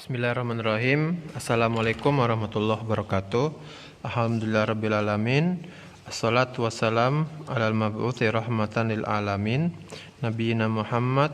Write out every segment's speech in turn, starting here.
Bismillahirrahmanirrahim. Assalamualaikum warahmatullahi wabarakatuh. Alhamdulillahirrabbilalamin. Assalatu wassalam alal mab'uthi rahmatan lil alamin, nabiyina Muhammad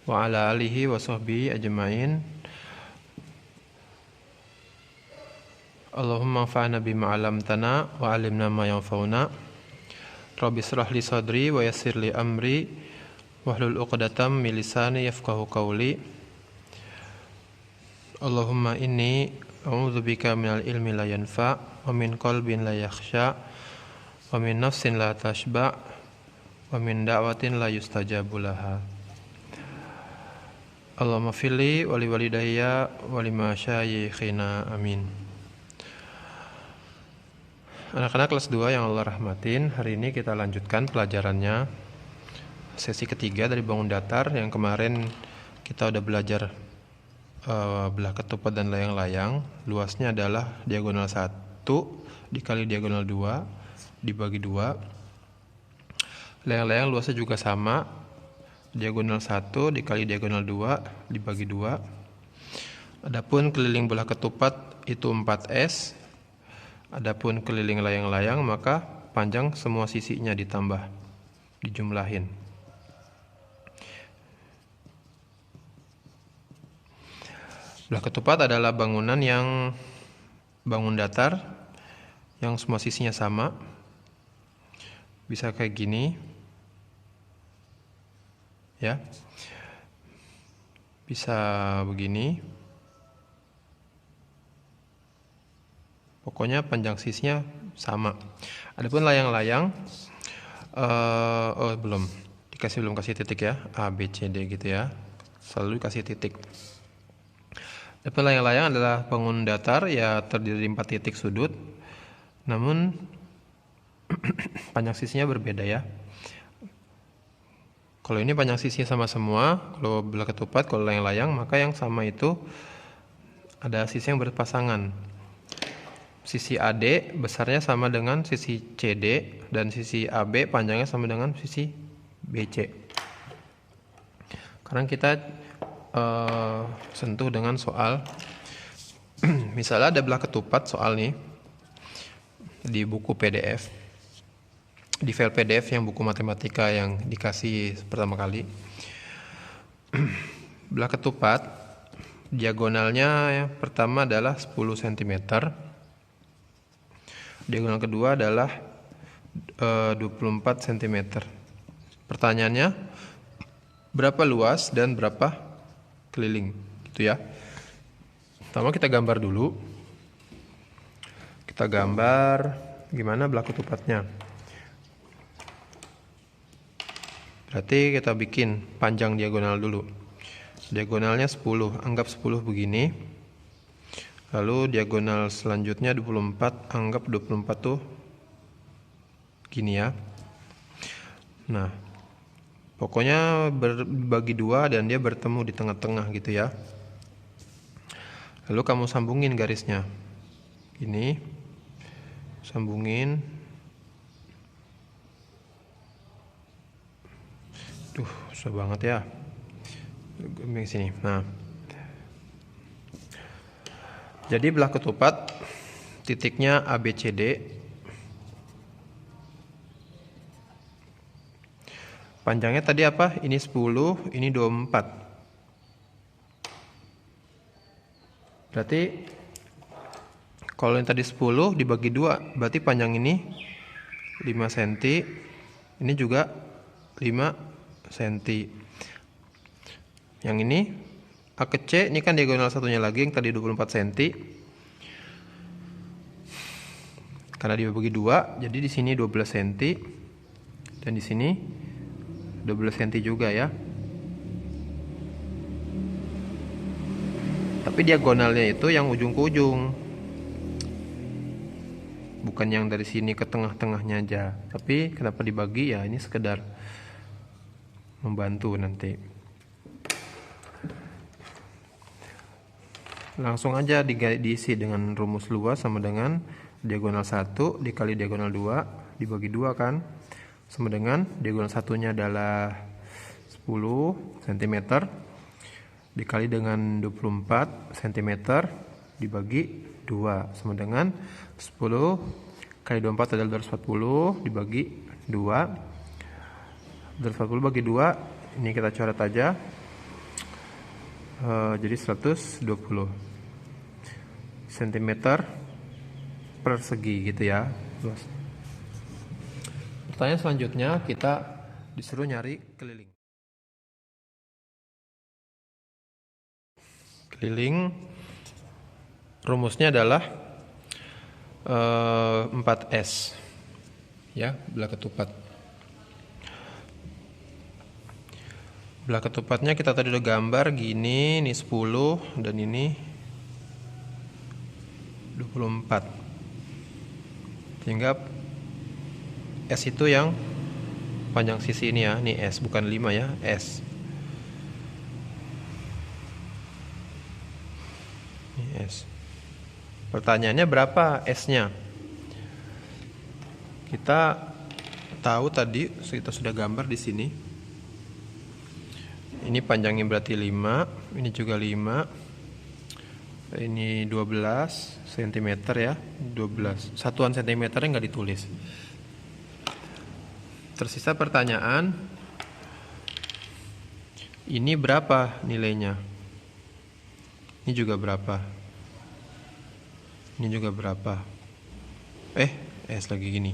wa ala alihi wa sahbihi ajma'in. Allahumma anfa'na bima 'allamtana wa 'allimna ma yanfa'una. Rabbi shrah li sadri wa yassir li amri wahlul 'uqdatam min lisani yafqahu qawli. Allahumma inni a'udzubika minal ilmi la yanfa' wa min qalbin la yakhsha wa min nafsin la tashba' wa min da'watin la yustajabu laha. Allahumma fili wa li walidayya wa li masyayikhina amin. Anak-anak kelas 2 yang Allah rahmatin, hari ini kita lanjutkan pelajarannya sesi ketiga dari bangun datar. Yang kemarin kita udah belajar belah ketupat dan layang-layang. Luasnya adalah diagonal 1 dikali diagonal 2 dibagi 2. Layang-layang luasnya juga sama, diagonal 1 dikali diagonal 2 dibagi 2. Adapun keliling belah ketupat itu 4S. Adapun keliling layang-layang maka panjang semua sisinya ditambah, dijumlahin. Belah ketupat adalah bangunan yang bangun datar yang semua sisinya sama. Bisa kayak gini. Ya. Bisa begini. Pokoknya panjang sisinya sama. Adapun layang-layang belum kasih titik ya. A, B, C, D gitu ya. Selalu kasih titik. Adapun layang-layang adalah bangun datar ya, terdiri dari 4 titik sudut. Namun panjang sisinya berbeda ya. Kalau ini panjang sisinya sama semua, kalau belah ketupat, kalau layang-layang maka yang sama itu ada sisi yang berpasangan. Sisi AD besarnya sama dengan sisi CD dan sisi AB panjangnya sama dengan sisi BC. Sekarang kita sentuh dengan soal. Misalnya ada belah ketupat soal nih di buku PDF, di file PDF yang buku matematika yang dikasih pertama kali. Belah ketupat diagonalnya yang pertama adalah 10 cm, diagonal kedua adalah 24 cm. Pertanyaannya, berapa luas dan berapa keliling, gitu ya. Pertama kita gambar dulu. Kita gambar gimana belah ketupatnya. Berarti kita bikin panjang diagonal dulu. Diagonalnya 10, anggap 10 begini. Lalu diagonal selanjutnya 24, anggap 24 tuh gini ya. Nah, pokoknya berbagi 2 dan dia bertemu di tengah-tengah gitu ya. Lalu kamu sambungin garisnya. Ini sambungin. Susah banget ya. Di sini. Nah. Jadi belah ketupat titiknya ABCD. Panjangnya tadi apa? Ini 10, ini 24. Berarti kalau yang tadi 10 dibagi 2, berarti panjang ini 5 cm, ini juga 5 cm. Yang ini A ke C, ini kan diagonal satunya lagi yang tadi 24 cm. Karena dibagi 2, jadi di sini 12 cm dan di sini 12 cm juga ya. Tapi diagonalnya itu yang ujung ke ujung, bukan yang dari sini ke tengah-tengahnya aja. Tapi kenapa dibagi ya, ini sekedar membantu nanti. Langsung aja diisi dengan rumus luas sama dengan diagonal 1 dikali diagonal 2 dibagi 2 kan, sama dengan diagonal satunya adalah 10 cm dikali dengan 24 cm dibagi 2 sama dengan 10 kali 24 adalah 240 dibagi 2. 240 bagi 2 ini kita coret aja. Jadi 120 cm persegi gitu ya. Pertanyaan selanjutnya kita disuruh nyari keliling. Keliling rumusnya adalah 4S ya, belah ketupat. Belah ketupatnya kita tadi udah gambar gini, ini 10 dan ini 24. Sehingga S itu yang panjang sisi ini ya, ini S bukan 5 ya, S. Ini S. Pertanyaannya berapa S-nya? Kita tahu tadi kita sudah gambar di sini. Ini panjangnya berarti 5, ini juga 5. Ini 12 cm ya, 12. Satuan cm-nya nggak ditulis. Tersisa pertanyaan, ini berapa nilainya? Ini juga berapa? Ini juga berapa? S lagi gini.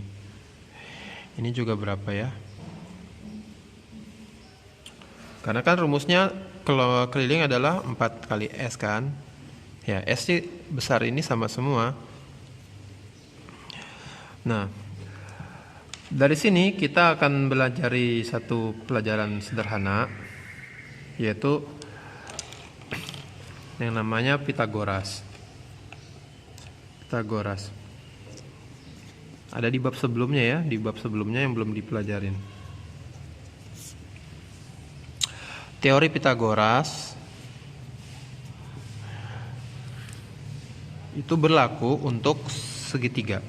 Ini juga berapa ya? Karena kan rumusnya kalau keliling adalah 4 kali S kan. Ya, S sih besar ini sama semua. Nah, dari sini kita akan belajar satu pelajaran sederhana, yaitu yang namanya Pitagoras. Pitagoras. Ada di bab sebelumnya ya, di bab sebelumnya yang belum dipelajarin. Teori Pitagoras itu berlaku untuk segitiga.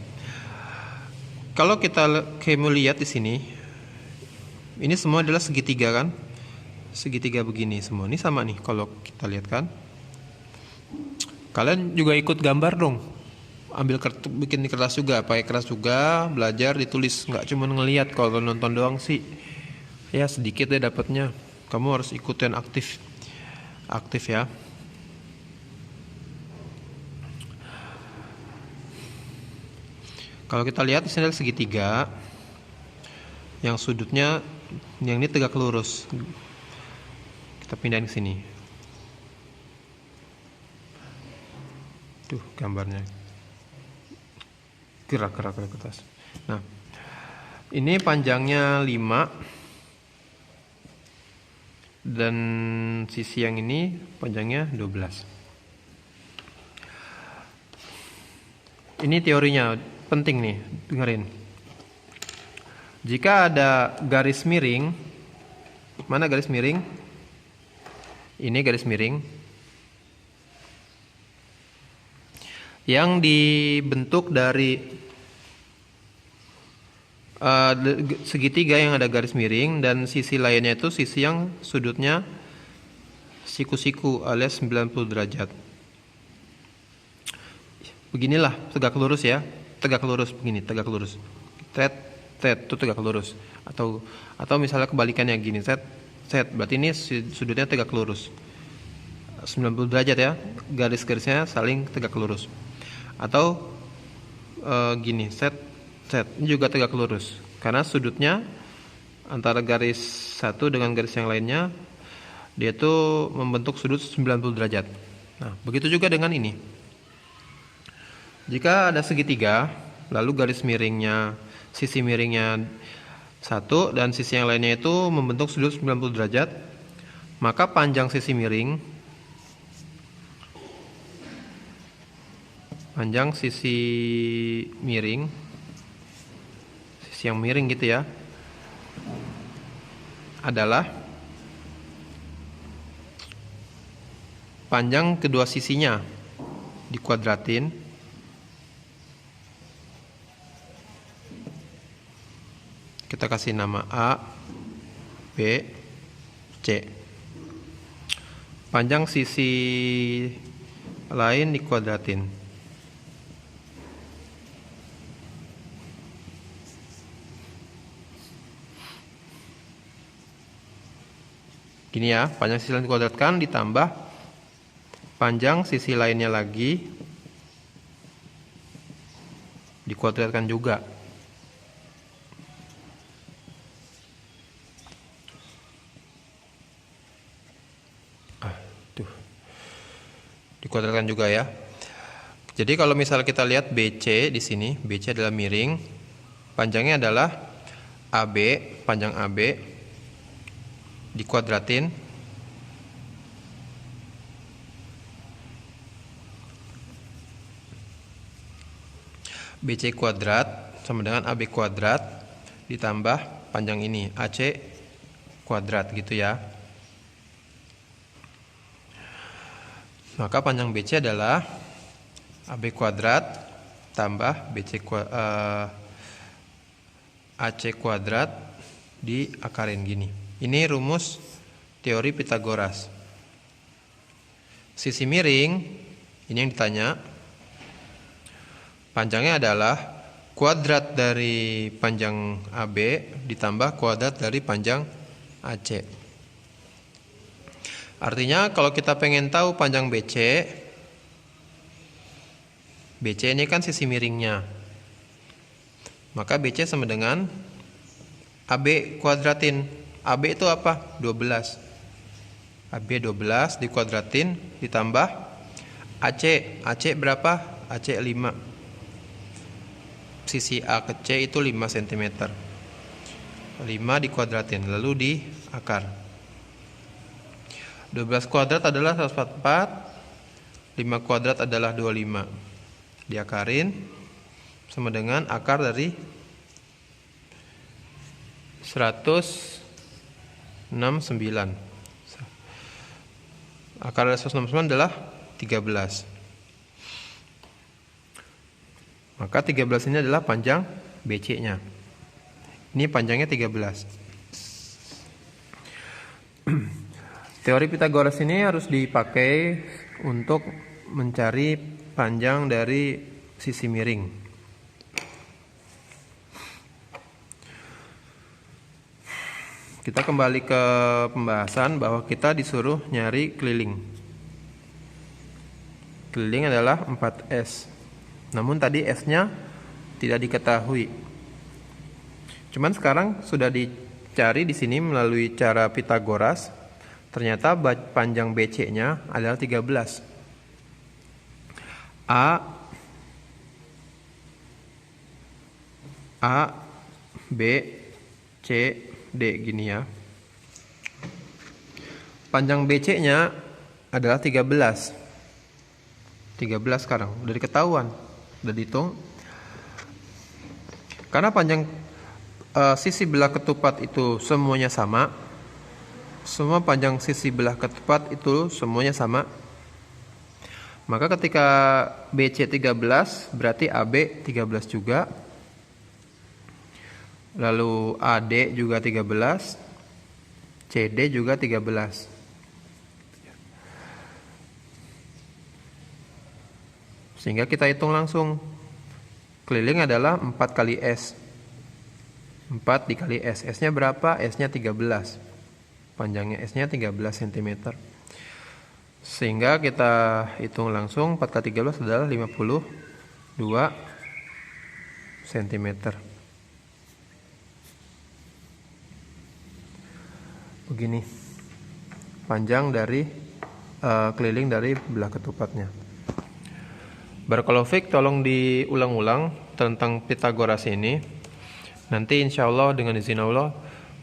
Kalau kamu lihat di sini, ini semua adalah segitiga kan? Segitiga begini semua. Ini sama nih kalau kita lihat kan. Kalian juga ikut gambar dong. Ambil bikin di kertas juga, pakai kertas juga, belajar ditulis, nggak cuma ngelihat. Kalau nonton doang sih ya sedikit deh dapatnya. Kamu harus ikutin aktif ya. Kalau kita lihat di sini ada segitiga yang sudutnya yang ini tegak lurus. Kita pindahin ke sini. Tuh gambarnya. Gerak ke atas. Nah, ini panjangnya 5 dan sisi yang ini panjangnya 12. Ini teorinya penting nih, dengerin. Jika ada garis miring, mana garis miring? Ini garis miring yang dibentuk dari segitiga yang ada garis miring, dan sisi lainnya itu sisi yang sudutnya siku-siku alias 90 derajat. Beginilah tegak lurus ya, tegak lurus begini, tegak lurus. Set itu tegak lurus. Atau misalnya kebalikannya gini, set berarti ini sudutnya tegak lurus. 90 derajat ya, garis-garisnya saling tegak lurus. Atau gini, set ini juga tegak lurus. Karena sudutnya antara garis satu dengan garis yang lainnya dia tuh membentuk sudut 90 derajat. Nah, begitu juga dengan ini. Jika ada segitiga, lalu garis miringnya, sisi miringnya satu dan sisi yang lainnya itu membentuk sudut 90 derajat, maka panjang sisi miring, sisi yang miring gitu ya, adalah panjang kedua sisinya dikuadratin kita kasih nama A, B, C. Panjang sisi lain dikuadratin. Gini ya, panjang sisi lain dikuadratkan ditambah panjang sisi lainnya lagi dikuadratkan juga. Dikuadratkan juga ya. Jadi kalau misal kita lihat BC di sini, BC adalah miring, panjangnya adalah AB, panjang AB dikuadratin BC kuadrat sama dengan AB kuadrat ditambah panjang ini AC kuadrat gitu ya. Maka panjang BC adalah AB kuadrat tambah AC kuadrat diakarin gini. Ini rumus teori Pitagoras. Sisi miring, ini yang ditanya. Panjangnya adalah kuadrat dari panjang AB ditambah kuadrat dari panjang AC. Artinya kalau kita pengen tahu panjang BC, BC ini kan sisi miringnya. Maka BC sama dengan AB kuadratin. AB itu apa? 12. AB 12 dikuadratin ditambah AC. AC berapa? AC 5. Sisi A ke C itu 5 cm. 5 dikuadratin lalu diakar. 12 kuadrat adalah 144, 5 kuadrat adalah 25. Diakarin sama dengan akar dari 169. Akar dari 169 adalah 13. Maka 13 ini adalah panjang BC-nya. Ini panjangnya 13. Teori Pitagoras ini harus dipakai untuk mencari panjang dari sisi miring. Kita kembali ke pembahasan bahwa kita disuruh nyari keliling. Keliling adalah 4S. Namun tadi S-nya tidak diketahui. Cuman sekarang sudah dicari di sini melalui cara Pitagoras. Ternyata panjang BC-nya adalah 13. A, B, C, D gini ya. Panjang BC-nya adalah 13. 13 sekarang udah diketahuan, udah dihitung. Karena panjang sisi belah ketupat itu semuanya sama. Semua panjang sisi belah ketupat itu semuanya sama. Maka ketika BC 13 berarti AB 13 juga. Lalu AD juga 13. CD juga 13. Sehingga kita hitung langsung. Keliling adalah 4 kali S. 4 dikali S. S-nya berapa? S-nya 13. Panjangnya S-nya 13 cm. Sehingga kita hitung langsung 4 kali 13 adalah 52 cm. Begini panjang dari keliling dari belah ketupatnya. Barakallahu fiik, tolong diulang-ulang tentang Pitagoras ini. Nanti insya Allah dengan izin Allah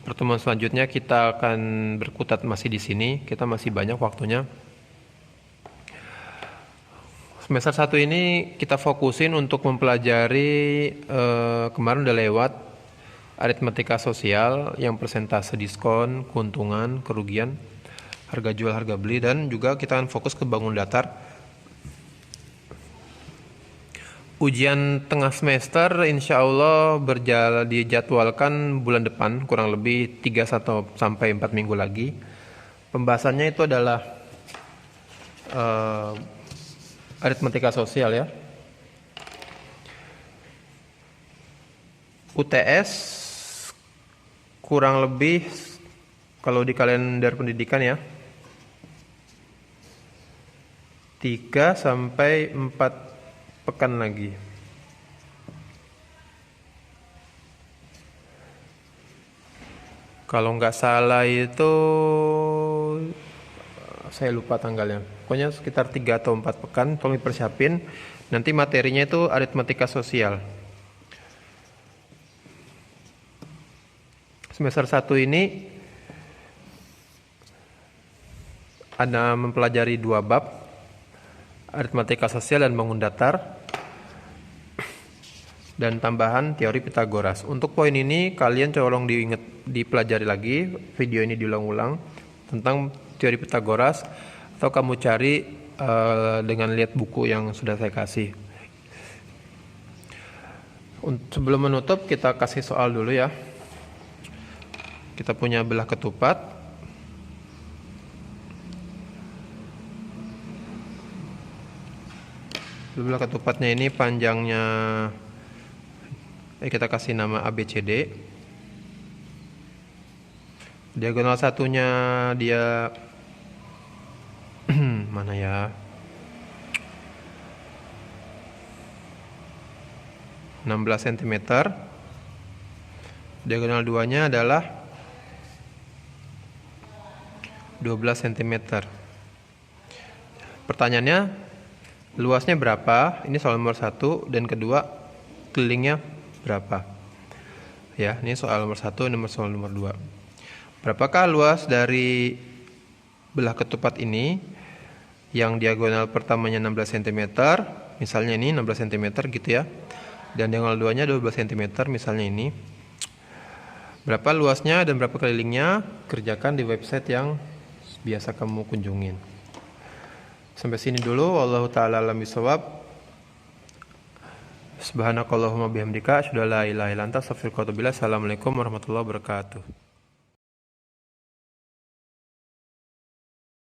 pertemuan selanjutnya kita akan berkutat masih di sini. Kita masih banyak waktunya. Semester 1 ini kita fokusin untuk mempelajari kemarin udah lewat aritmatika sosial yang persentase diskon, keuntungan, kerugian, harga jual, harga beli, dan juga kita akan fokus ke bangun datar. Ujian tengah semester insya Allah dijadwalkan bulan depan, kurang lebih 3 sampai 4 minggu lagi. Pembahasannya itu adalah eh, aritmatika sosial ya. UTS kurang lebih kalau di kalender pendidikan ya 3 sampai 4 pekan lagi. Kalau nggak salah itu saya lupa tanggalnya. Pokoknya sekitar 3 atau 4 pekan tolong dipersiapin. Nanti materinya itu aritmatika sosial. Semester 1 ini ada mempelajari 2 bab, aritmatika sosial dan bangun datar, dan tambahan teori Pitagoras. Untuk poin ini kalian tolong dipelajari lagi, video ini diulang-ulang tentang teori Pitagoras, atau kamu cari dengan lihat buku yang sudah saya kasih. Sebelum menutup kita kasih soal dulu ya. Kita punya belah ketupat. Belah ketupatnya ini panjangnya kita kasih nama ABCD. Diagonal satunya dia mana ya? 16 cm. Diagonal 2-nya adalah 12 cm. Pertanyaannya, luasnya berapa? Ini soal nomor 1, dan kedua, kelilingnya berapa? Ya, ini soal nomor 1, soal nomor 2. Berapakah luas dari belah ketupat ini? Yang diagonal pertamanya 16 cm, misalnya ini 16 cm gitu ya. Dan diagonal 2-nya 12 cm, misalnya ini. Berapa luasnya dan berapa kelilingnya? Kerjakan di website yang biasa kamu kunjungin. Sampai sini dulu. Wallahu ta'ala alam bisawab. Subhanakallahumma bihamdika asyhadu an la ilaha illa anta astaghfiruka wa atubu ilaik. Assalamualaikum warahmatullahi wabarakatuh.